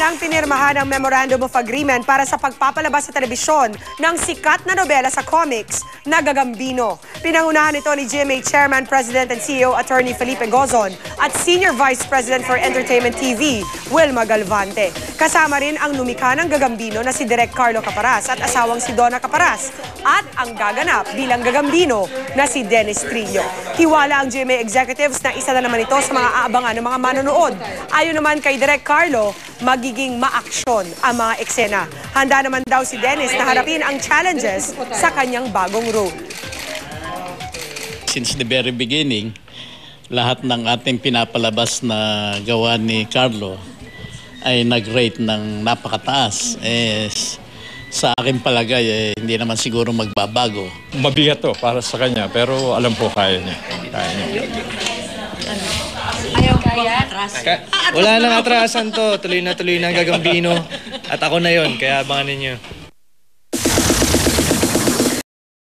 nang pinirmahan ang Memorandum of Agreement para sa pagpapalabas sa telebisyon ng sikat na nobela sa comics na Gagambino. Pinangunahan ito ni GMA Chairman, President and CEO Attorney Felipe Gozon at Senior Vice President for Entertainment TV, Wilma Galvante. Kasama rin ang lumikha ng Gagambino na si Direk Carlo Caparas at asawang si Donna Caparas at ang gaganap bilang Gagambino na si Dennis Trillo. Tiwala ang GMA executives na isa na naman ito sa mga aabangan ng mga manonood. Ayon naman kay Direk Carlo, magiging maaksyon ang mga eksena. Handa naman daw si Dennis na harapin ang challenges sa kanyang bagong role. Since the very beginning, lahat ng ating pinapalabas na gawa ni Carlo ay nag-rate ng napakataas. Sa akin palagay, hindi naman siguro magbabago. Mabigat to para sa kanya, pero alam po kaya niya. Kaya niya. Ayaw kaya? Wala nang atrasan to. Tuloy na ang Gagambino. At ako na yon, kaya abangan ninyo.